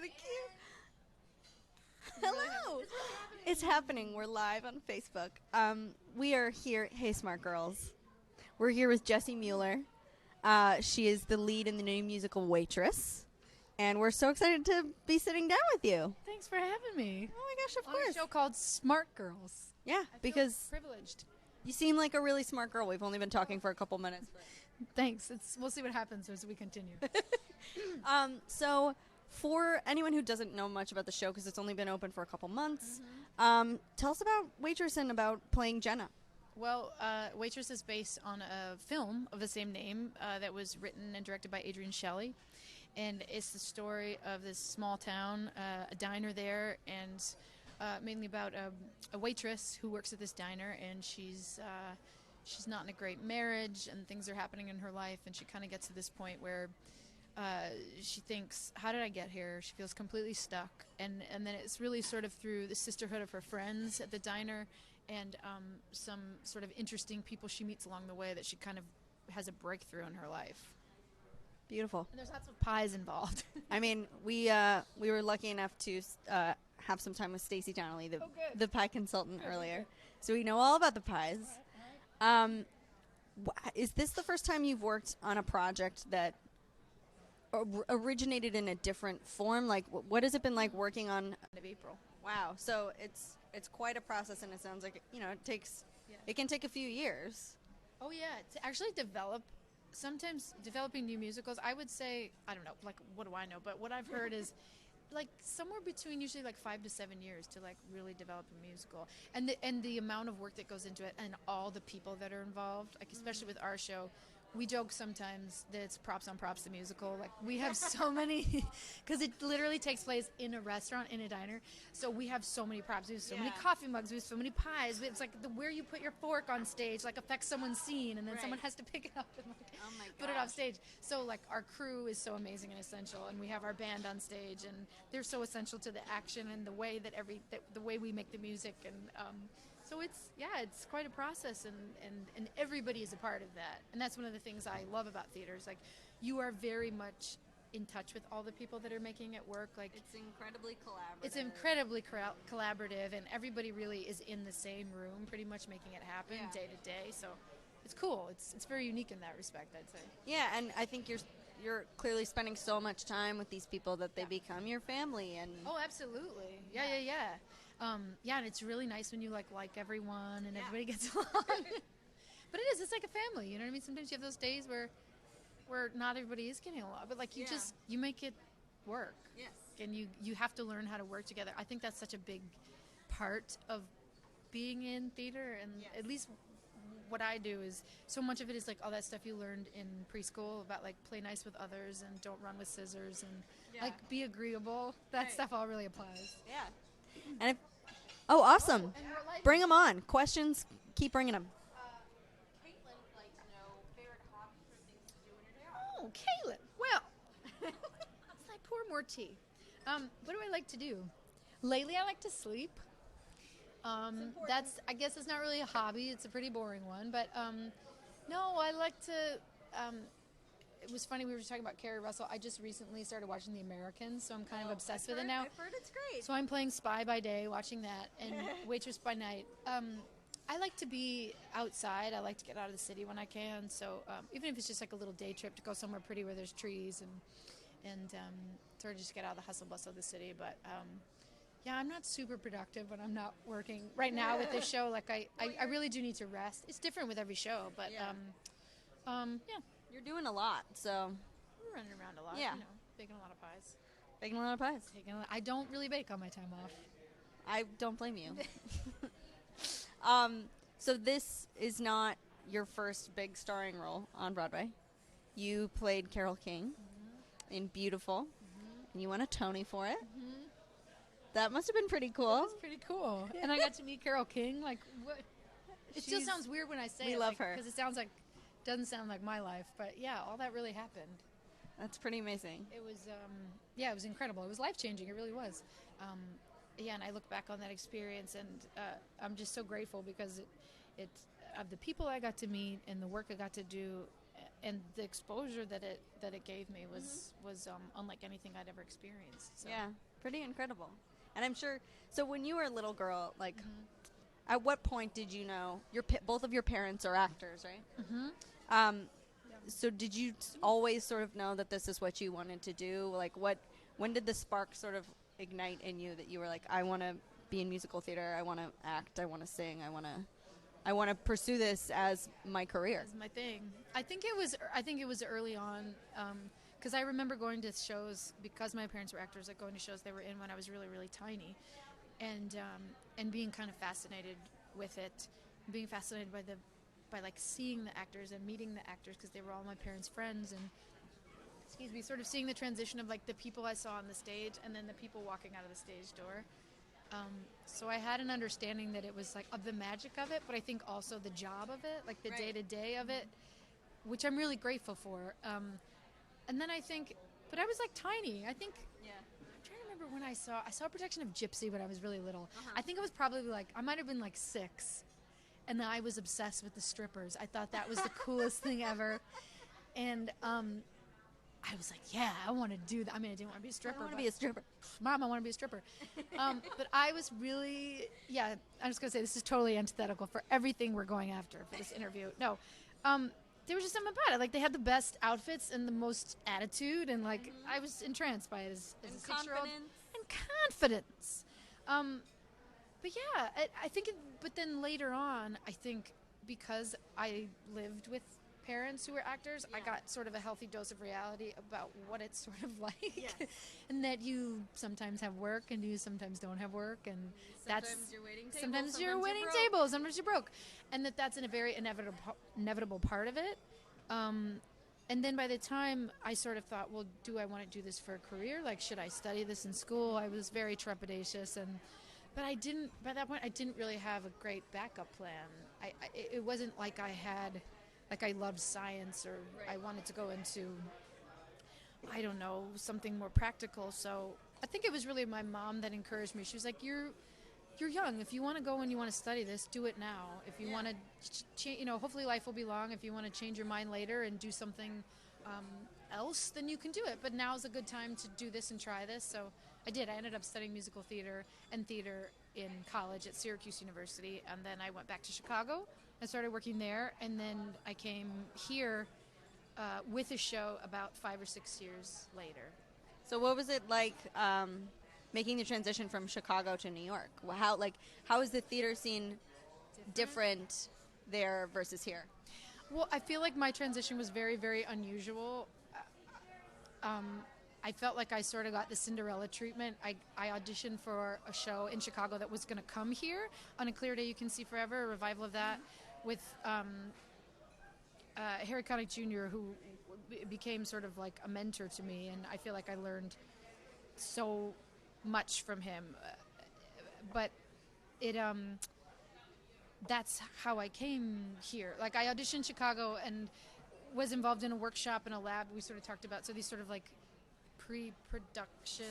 really cute. Hello. It's happening. We're live on Facebook. We are here. Hey, smart girls. We're here with Jessie Mueller. She is the lead in the new musical Waitress. And we're so excited to be sitting down with you. Thanks for having me. Oh my gosh, of On course. a show called Smart Girls. Yeah, I because feel privileged. you seem like a really smart girl. We've only been talking for a couple minutes. Thanks. We'll see what happens as we continue. So for anyone who doesn't know much about the show, because it's only been open for a couple months, tell us about Waitress and about playing Jenna. Well, Waitress is based on a film of the same name that was written and directed by Adrian Shelley. And it's the story of this small town, a diner there, and mainly about a waitress who works at this diner, and she's not in a great marriage, and things are happening in her life, and she kind of gets to this point where she thinks, how did I get here? She feels completely stuck, and then it's really sort of through the sisterhood of her friends at the diner and some sort of interesting people she meets along the way that she kind of has a breakthrough in her life. Beautiful. And there's lots of pies involved. I mean, we were lucky enough to have some time with Stacey Donnelly, the pie consultant earlier, so we know all about the pies. Is this the first time you've worked on a project that originated in a different form? Like, what has it been like working on? Of April. Wow, so it's quite a process, and it sounds like it can take a few years. Oh yeah, to actually sometimes developing new musicals, I would say, I don't know, like, what do I know? But what I've heard is like somewhere between usually like 5 to 7 years to like really develop a musical, and the amount of work that goes into it, and all the people that are involved, like especially with our show. We joke sometimes that it's props on props, the musical. Like, we have so many, because it literally takes place in a restaurant, in a diner. So we have so many props. We have so many coffee mugs. We have so many pies. It's like where you put your fork on stage, like, affects someone's scene, and then someone has to pick it up and put it off stage. So, like, our crew is so amazing and essential, and we have our band on stage, and they're so essential to the action and the way that the way we make the music, and so it's quite a process, and everybody is a part of that. And that's one of the things I love about theaters. Like, you are very much in touch with all the people that are making it work. Like, It's incredibly collaborative. It's incredibly collaborative, and everybody really is in the same room pretty much making it happen day to day. So it's cool. It's very unique in that respect, I'd say. Yeah, and I think you're clearly spending so much time with these people that they become your family. And Oh, absolutely. Yeah. And it's really nice when you like everyone and everybody gets along. But it is. It's like a family. You know what I mean? Sometimes you have those days where not everybody is getting along, but like you make it work. Yes. And you have to learn how to work together. I think that's such a big part of being in theater, and at least what I do is so much of it is like all that stuff you learned in preschool about like play nice with others and don't run with scissors and like be agreeable. That stuff all really applies. Yeah. And awesome. Bring them on. Questions, keep bringing them. Caitlin would like to know favorite hobbies or things to do in your day off. Oh, Caitlin. Well, it's like pour more tea. What do I like to do? Lately, I like to sleep. I guess it's not really a hobby. It's a pretty boring one. But no, I like to. It was funny, we were talking about Carrie Russell. I just recently started watching The Americans, so I'm kind of obsessed with it now. I've heard it's great. So I'm playing spy by day, watching that, and waitress by night. I like to be outside. I like to get out of the city when I can. So even if it's just like a little day trip to go somewhere pretty where there's trees and sort of just get out of the hustle bustle of the city. But yeah, I'm not super productive when I'm not working right now with this show. Like I really do need to rest. It's different with every show, but yeah. You're doing a lot, so We're running around a lot. Yeah. You know, baking a lot of pies. baking a lot of pies. I don't really bake on my time off. I don't blame you. So this is not your first big starring role on Broadway. You played Carole King in Beautiful, and you won a Tony for it. That must have been pretty cool. That's pretty cool. And I got to meet Carole King. Like, what? It still sounds weird when I say it. We love her. Because it doesn't sound like my life. But yeah, all that really happened. That's pretty amazing. It was, it was incredible. It was life-changing. It really was. And I look back on that experience, and I'm just so grateful because it of the people I got to meet and the work I got to do, the exposure that it gave me was unlike anything I'd ever experienced. So. Yeah, pretty incredible. And I'm sure. So when you were a little girl, like, at what point did you know both of your parents are actors, right? Mm-hmm. So did you always sort of know that this is what you wanted to do? Like, when did the spark sort of ignite in you that you were like, I want to be in musical theater, I want to act, I want to sing, I want to pursue this as my career? That's my thing. I think it was early on, because I remember going to shows because my parents were actors. Like going to shows they were in when I was really, really tiny, and being kind of fascinated with it, being fascinated by like seeing the actors and meeting the actors because they were all my parents' friends, and sort of seeing the transition of like the people I saw on the stage and then the people walking out of the stage door. So I had an understanding that it was like of the magic of it, but I think also the job of it, like the day-to-day of it, which I'm really grateful for. And then I think, but I was like tiny. I think, I'm trying to remember when I saw a production of Gypsy when I was really little. I think it was probably like, I might have been like 6. And then I was obsessed with the strippers. I thought that was the coolest thing ever. And I was like, yeah, I want to do that. I mean, I didn't want to be a stripper. I want to be a stripper. Mom, I want to be a stripper. But I was really, I'm just going to say this is totally antithetical for everything we're going after for this interview. No, there was just something about it. Like, they had the best outfits and the most attitude. And, like, I was entranced by it as a 6-year-old. And confidence. But, yeah, I think, but then later on, I think because I lived with parents who were actors, I got sort of a healthy dose of reality about what it's sort of like, and that you sometimes have work and you sometimes don't have work, and sometimes you're waiting tables, sometimes you're broke, and that's a very inevitable part of it. And then by the time I sort of thought, well, do I want to do this for a career? Like, should I study this in school? I was very trepidatious, but I didn't. By that point, I didn't really have a great backup plan. It wasn't like I had. Like I loved science or I wanted to go into, I don't know, something more practical. So I think it was really my mom that encouraged me. She was like, you're young. If you want to go and you want to study this, do it now. If you want to, hopefully life will be long. If you want to change your mind later and do something else, then you can do it. But now's a good time to do this and try this. So I did. I ended up studying musical theater and theater in college at Syracuse University. And then I went back to Chicago. I started working there, and then I came here with a show about 5 or 6 years later. So what was it like making the transition from Chicago to New York? How is the theater scene different there versus here? Well, I feel like my transition was very, very unusual. I felt like I sort of got the Cinderella treatment. I auditioned for a show in Chicago that was going to come here, On a Clear Day You Can See Forever, a revival of that, with Harry Connick Jr., who became sort of like a mentor to me, and I feel like I learned so much from him. But it that's how I came here. Like, I auditioned in Chicago and was involved in a workshop in a lab we sort of talked about. So these sort of like pre-production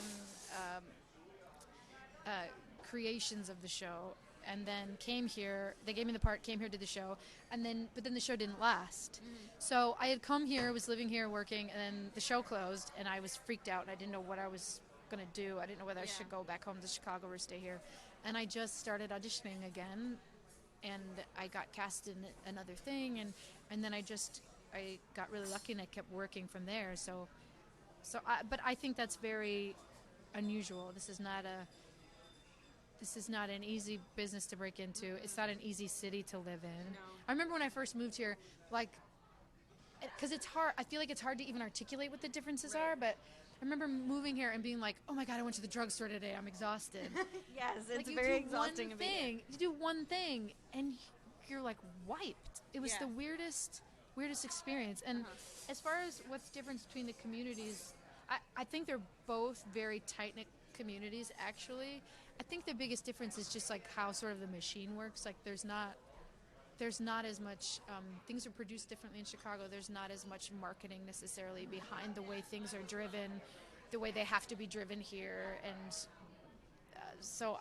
creations of the show, and then came here. They gave me the part, came here, did the show, but then the show didn't last. So I had come here, was living here, working, and then the show closed, and I was freaked out, and I didn't know what I was going to do. I didn't know whether I should go back home to Chicago or stay here. And I just started auditioning again, and I got cast in another thing, and then I got really lucky, and I kept working from there. But I think that's very unusual. This is not an easy business to break into. It's not an easy city to live in. No. I remember when I first moved here, because it's hard. I feel like it's hard to even articulate what the differences are. But I remember moving here and being like, "Oh my God, I went to the drugstore today. I'm exhausted." Yes, it's very exhausting to be there. You do one thing, and you're like wiped. It was the weirdest experience. And as far as what's the difference between the communities, I think they're both very tight-knit communities, actually. I think the biggest difference is just like how sort of the machine works. Like there's not as much, things are produced differently in Chicago. There's not as much marketing necessarily behind the way things are driven, the way they have to be driven here. And so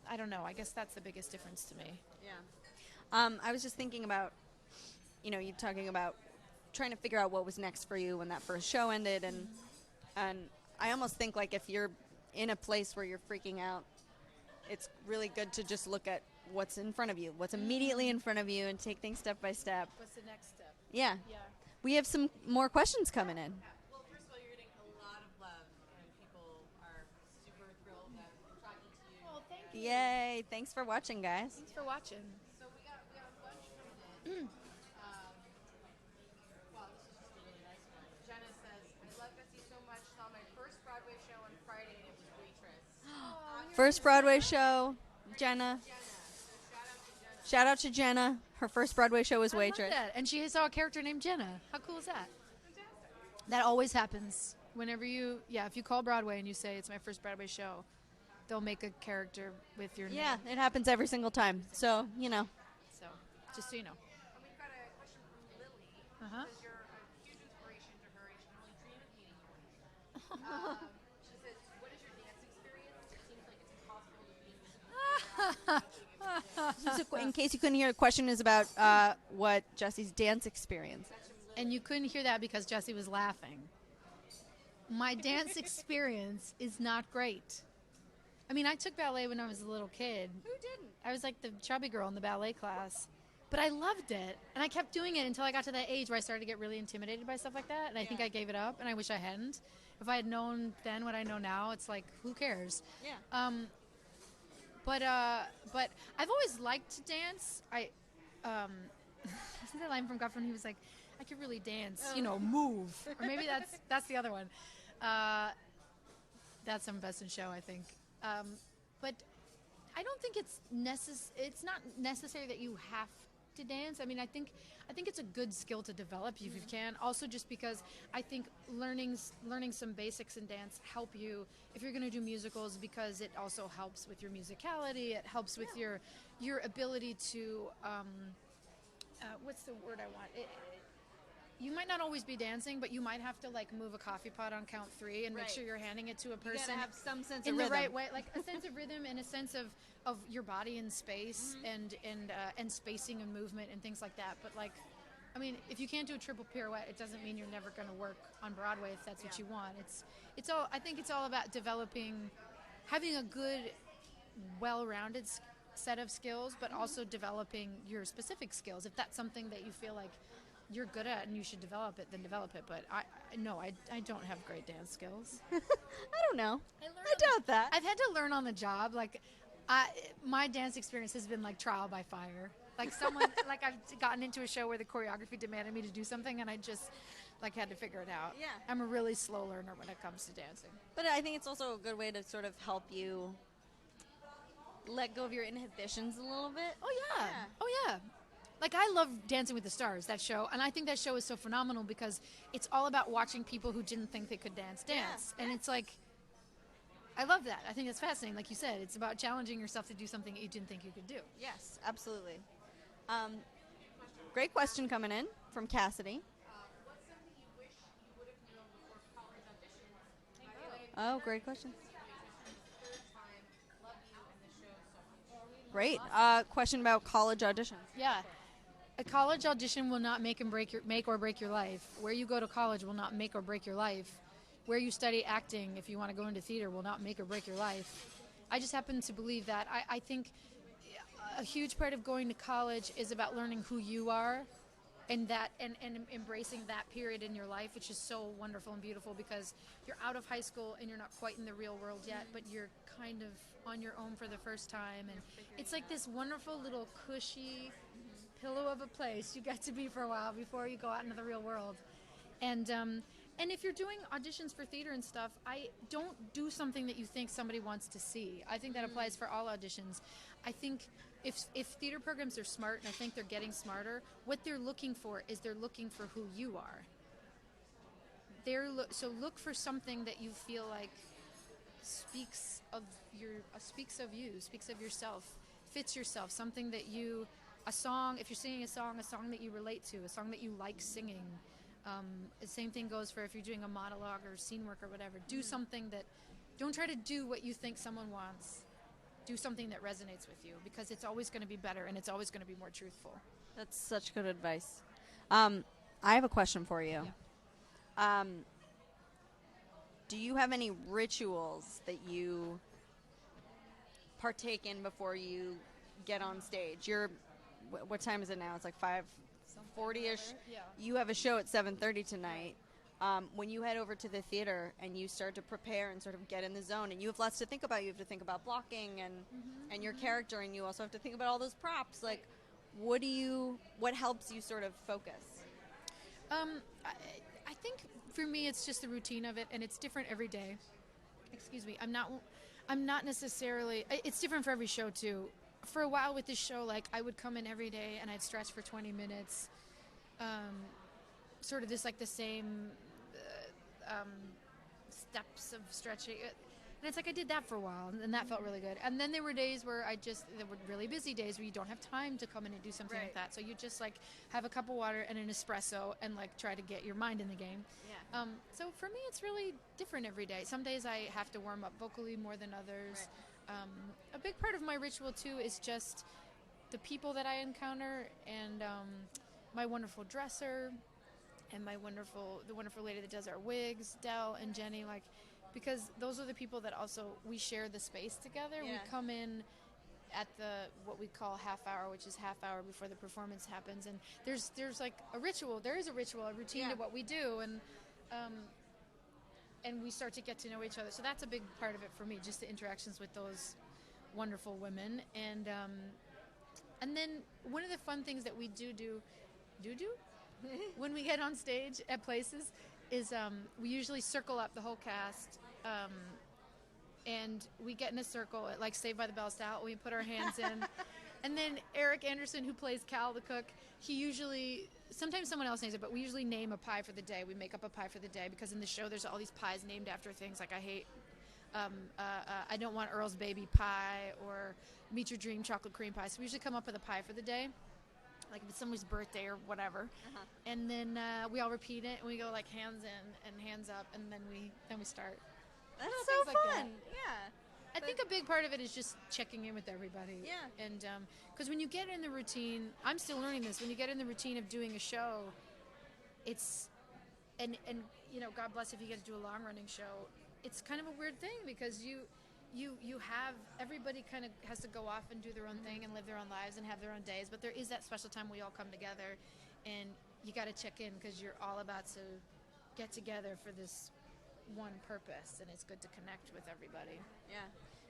I don't know. I guess that's the biggest difference to me. Yeah. I was just thinking about, you talking about trying to figure out what was next for you when that first show ended, and I almost think like if you're in a place where you're freaking out, it's really good to just look at what's in front of you, what's immediately in front of you, and take things step by step. What's the next step? Yeah. Yeah. We have some more questions coming in. Well, first of all, you're getting a lot of love, and people are super thrilled that we're talking to you. Oh, thank you. Yay. Thanks for watching, guys. Thanks for watching. So we got a bunch coming in. Well, this is just a really nice one. Jenna says, I love Jessie so much. Saw my first Broadway show on Friday, and it was Waitress. First Broadway show, Jenna. Jenna. So Shout out to Jenna. Her first Broadway show was I love Waitress. that. And she saw a character named Jenna. How cool is that? That always happens. Whenever if you call Broadway and you say it's my first Broadway show, they'll make a character with your name. Yeah, it happens every single time. So, you know. So, just so you know. And we've got a question from Lily. Uh-huh. Says you're a huge inspiration to her, and she can only dream of meeting you. She says, what is your dance experience? It seems like it's impossible to be in music. So in case you couldn't hear, the question is about what Jessie's dance experience is. And you couldn't hear that because Jessie was laughing. My dance experience is not great. I mean, I took ballet when I was a little kid. Who didn't? I was like the chubby girl in the ballet class. But I loved it. And I kept doing it until I got to that age where I started to get really intimidated by stuff like that. And I think I gave it up, and I wish I hadn't. If I had known then what I know now, it's like, who cares? Yeah. But I've always liked to dance. Isn't that line from Guffin? He was like, I could really dance, move. Or maybe that's the other one. That's some Best in Show, I think. But I don't think it's not necessary that you have to dance. I mean, I think it's a good skill to develop if you can. Also, just because I think learning some basics in dance help you if you're going to do musicals, because it also helps with your musicality. It helps with your ability to what's the word I want? You might not always be dancing, but you might have to like move a coffee pot on count 3 and make sure you're handing it to a person. You gotta have some sense in of the rhythm. right way, like a sense of rhythm and a sense of your body and space and spacing and movement and things like that. But like, I mean, if you can't do a triple pirouette, it doesn't mean you're never going to work on Broadway if that's what you want. It's all. I think it's all about having a good, well-rounded set of skills, but also developing your specific skills. If that's something that you feel like you're good at and you should develop it, then develop it. But I don't have great dance skills. I don't know. I doubt that. I've had to learn on the job. Like, my dance experience has been like trial by fire. Like like I've gotten into a show where the choreography demanded me to do something, and I just like had to figure it out. Yeah. I'm a really slow learner when it comes to dancing. But I think it's also a good way to sort of help you let go of your inhibitions a little bit. Oh yeah. Oh yeah. Like, I love Dancing with the Stars, that show, and I think that show is so phenomenal because it's all about watching people who didn't think they could dance. And it's like, I love that. I think that's fascinating. Like you said, it's about challenging yourself to do something that you didn't think you could do. Yes, absolutely. Great question coming in from Cassidy. What's something you wish you would have known before college auditions? Oh, great question. Third time, love you and the show so much. Great. Question about college auditions. Yeah. A college audition will not make or break your life. Where you go to college will not make or break your life. Where you study acting, if you want to go into theater, will not make or break your life. I just happen to believe that. I think a huge part of going to college is about learning who you are, and embracing that period in your life, which is so wonderful and beautiful because you're out of high school and you're not quite in the real world yet, but you're kind of on your own for the first time, and it's like this wonderful little cushy pillow of a place you get to be for a while before you go out into the real world. And if you're doing auditions for theater and stuff, I don't do something that you think somebody wants to see. I think that applies for all auditions. I think if theater programs are smart, and I think they're getting smarter, what they're looking for is they're looking for who you are. So look for something that you feel like speaks of you, speaks of yourself, fits yourself, something that a song, if you're singing a song that you relate to, a song that you like singing. The same thing goes for if you're doing a monologue or scene work or whatever. Do something don't try to do what you think someone wants. Do something that resonates with you, because it's always going to be better and it's always going to be more truthful. That's such good advice. I have a question for you. Yeah. Do you have any rituals that you partake in before you get on stage? What time is it now? It's like 5:40ish. Yeah. You have a show at 7:30 tonight. When you head over to the theater and you start to prepare and sort of get in the zone, and you have lots to think about. You have to think about blocking and your character, and you also have to think about all those props. Like, what helps you sort of focus? I think for me it's just the routine of it, and it's different every day. Excuse me. I'm not necessarily. It's different for every show too. For a while with this show, like I would come in every day and I'd stretch for 20 minutes. Sort of this like the same steps of stretching. And it's like I did that for a while, and that felt really good. And then there were days where there were really busy days where you don't have time to come in and do something like that. So you just like have a cup of water and an espresso and like try to get your mind in the game. Yeah. So for me, it's really different every day. Some days I have to warm up vocally more than others. Right. A big part of my ritual too is just the people that I encounter, and my wonderful dresser, and the wonderful lady that does our wigs, Dell and Jenny, like, because those are the people that also we share the space together. Yeah. We come in at the what we call half hour, which is half hour before the performance happens, and there's like a ritual. There is a ritual, a routine to what we do, and we start to get to know each other. So that's a big part of it for me, just the interactions with those wonderful women, and then one of the fun things that we do when we get on stage at places is we usually circle up the whole cast, and we get in a circle, like Saved by the Bell style. We put our hands in, and then Eric Anderson, who plays Cal the cook, he usually, sometimes someone else names it, but we usually name a pie for the day. We make up a pie for the day, because in the show there's all these pies named after things. Like I don't want Earl's baby pie or Meet Your Dream chocolate cream pie. So we usually come up with a pie for the day, like if it's somebody's birthday or whatever. And then we all repeat it, and we go like hands in and hands up, and then we start. That's Little so things like fun. that. Yeah. I think a big part of it is just checking in with everybody. Yeah. And because when you get in the routine, I'm still learning this. When you get in the routine of doing a show, it's and you know, God bless if you get to do a long running show. It's kind of a weird thing, because you have everybody kind of has to go off and do their own thing and live their own lives and have their own days. But there is that special time we all come together, and you got to check in, because you're all about to get together for this one purpose, and it's good to connect with everybody. Yeah.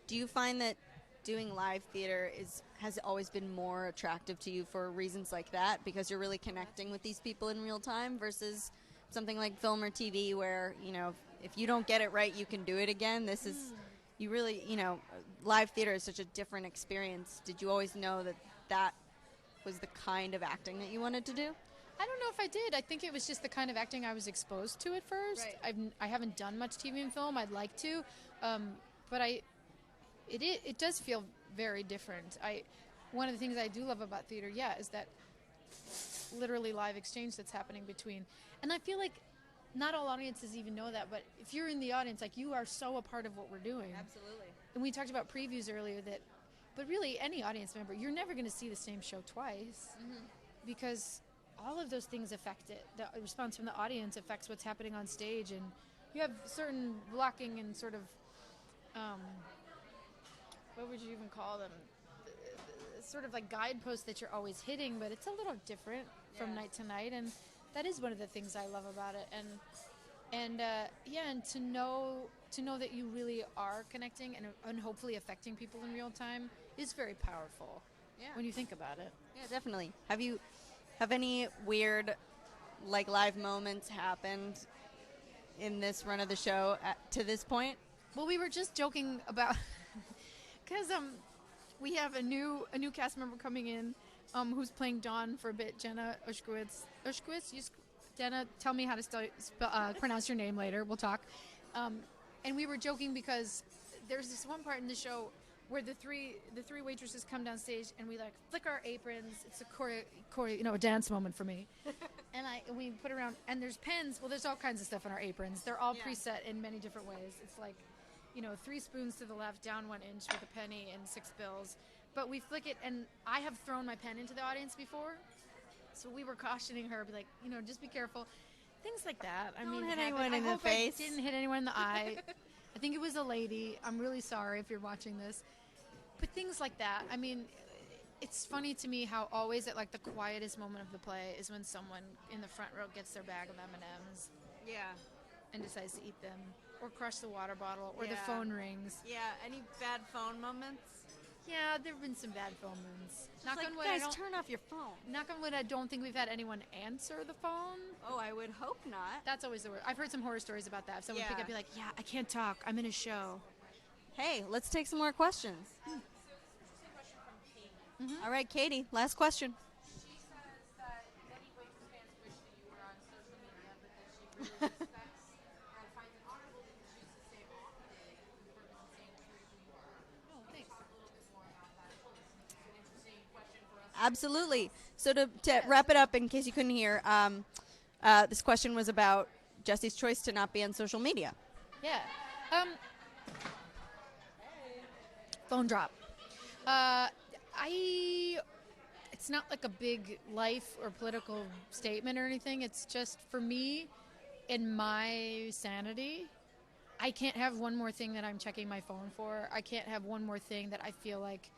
Do you find that doing live theater has always been more attractive to you for reasons like that, because you're really connecting with these people in real time, versus something like film or TV where, you know, if you don't get it right, you can do it again? This is, you really, you know, live theater is such a different experience. Did you always know that was the kind of acting that you wanted to do? I don't know if I did. I think it was just the kind of acting I was exposed to at first. Right. I haven't done much TV and film. I'd like to, but it does feel very different. One of the things I do love about theater, is that literally live exchange that's happening between. And I feel like not all audiences even know that, but if you're in the audience, like, you are so a part of what we're doing. Absolutely. And we talked about previews earlier but really any audience member, you're never going to see the same show twice, because all of those things affect it. The response from the audience affects what's happening on stage, and you have certain blocking and sort of, what would you even call them? Sort of like guideposts that you're always hitting, but it's a little different from night to night, and that is one of the things I love about it. And to know that you really are connecting and hopefully affecting people in real time is very powerful. Yeah. When you think about it. Yeah, definitely. Have any weird, like, live moments happened in this run of the show to this point? Well, we were just joking about because we have a new cast member coming in who's playing Dawn for a bit, Jenna Ushkowitz. Jenna, tell me how to pronounce your name later. We'll talk. And we were joking because there's this one part in the show where the three waitresses come down stage, and we like flick our aprons. It's a dance moment for me. And we put around, and there's pens. Well, there's all kinds of stuff on our aprons. They're all preset in many different ways. It's like, 3 spoons to the left, down 1 inch with a penny and 6 bills. But we flick it, and I have thrown my pen into the audience before. So we were cautioning her, be like, just be careful. Things like that. I Don't mean, hit happen. anyone I in the hope face. I didn't hit anyone in the eye. I think it was a lady. I'm really sorry if you're watching this. But things like that. I mean, it's funny to me how always at like the quietest moment of the play is when someone in the front row gets their bag of M&Ms Yeah. and decides to eat them, or crush the water bottle, or the Yeah. phone rings. Yeah. Any bad phone moments? Yeah, there have been some bad phone moments. Knock Like, on wood, guys, turn off your phone. knock on wood, I don't think we've had anyone answer the phone. Oh, I would hope not. That's always the word. I've heard some horror stories about that. If someone pick Yeah. up, be like, "Yeah, I can't talk. I'm in a show." Hey, let's take some more questions. So interesting question from Katie. All right, Katie, last question. She says that many Waitress fans wish that you were on social media, but that she really respects and finds it honorable that you choose to stay off of it and focus on staying true to who you are. Oh, thanks. Talk a little bit more about that. It's an interesting question for us. Absolutely. So to wrap it up, in case you couldn't hear, this question was about Jessie's choice to not be on social media. Yeah. Phone drop. It's not like a big life or political statement or anything. It's just for me, in my sanity, I can't have one more thing that I'm checking my phone for. I can't have one more thing that I feel like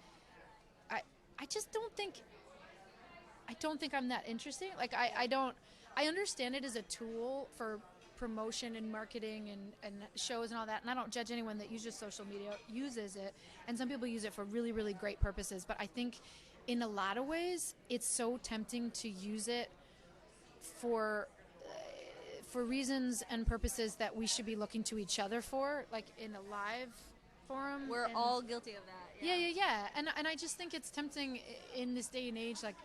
I just don't think I'm that interesting. Like I understand it as a tool for promotion and marketing and shows and all that, and I don't judge anyone that uses social media, uses it, and some people use it for really, really great purposes, but I think in a lot of ways it's so tempting to use it for reasons and purposes that we should be looking to each other for, like in a live forum. We're and- all guilty of that. yeah. And I just think it's tempting in this day and age, like,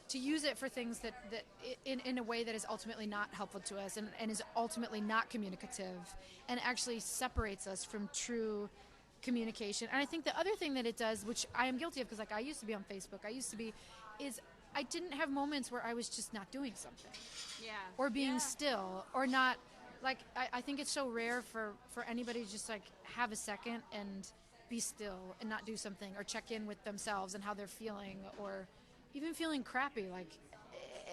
to use it for things that in a way that is ultimately not helpful to us and is ultimately not communicative and actually separates us from true communication. And I think the other thing that it does, which I am guilty of, because like I used to be on Facebook, is I didn't have moments where I was just not doing something Yeah. or being Yeah. still or not. Like, I think it's so rare for anybody to just like have a second and be still and not do something, or check in with themselves and how they're feeling, or even feeling crappy. Like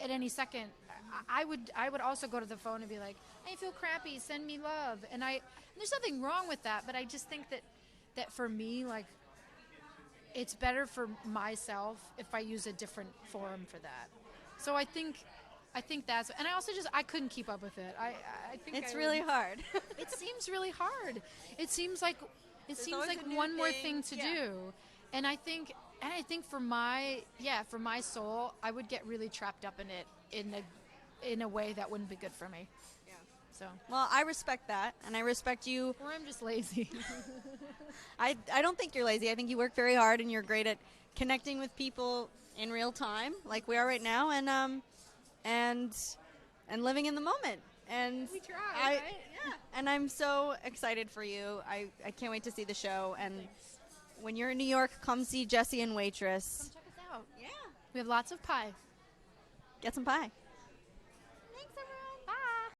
at any second, I would also go to the phone and be like, I feel crappy, send me love. And there's nothing wrong with that, but I just think that for me, like, it's better for myself if I use a different forum for that. So I think that's, and I also I couldn't keep up with it. I think It's I really would- hard. It seems really hard. It seems like always a new one more thing. thing to Yeah. do, and I think for my soul, I would get really trapped up in it in a way that wouldn't be good for me. Yeah. So, Well, I respect that, and I respect you. or I'm just lazy. I don't think you're lazy. I think you work very hard, and you're great at connecting with people in real time, like we are right now, and living in the moment. And We try, I, right? yeah. And I'm so excited for you. I can't wait to see the show. And when you're in New York, come see Jessie and Waitress. Come check us out. Yeah. We have lots of pie. Get some pie.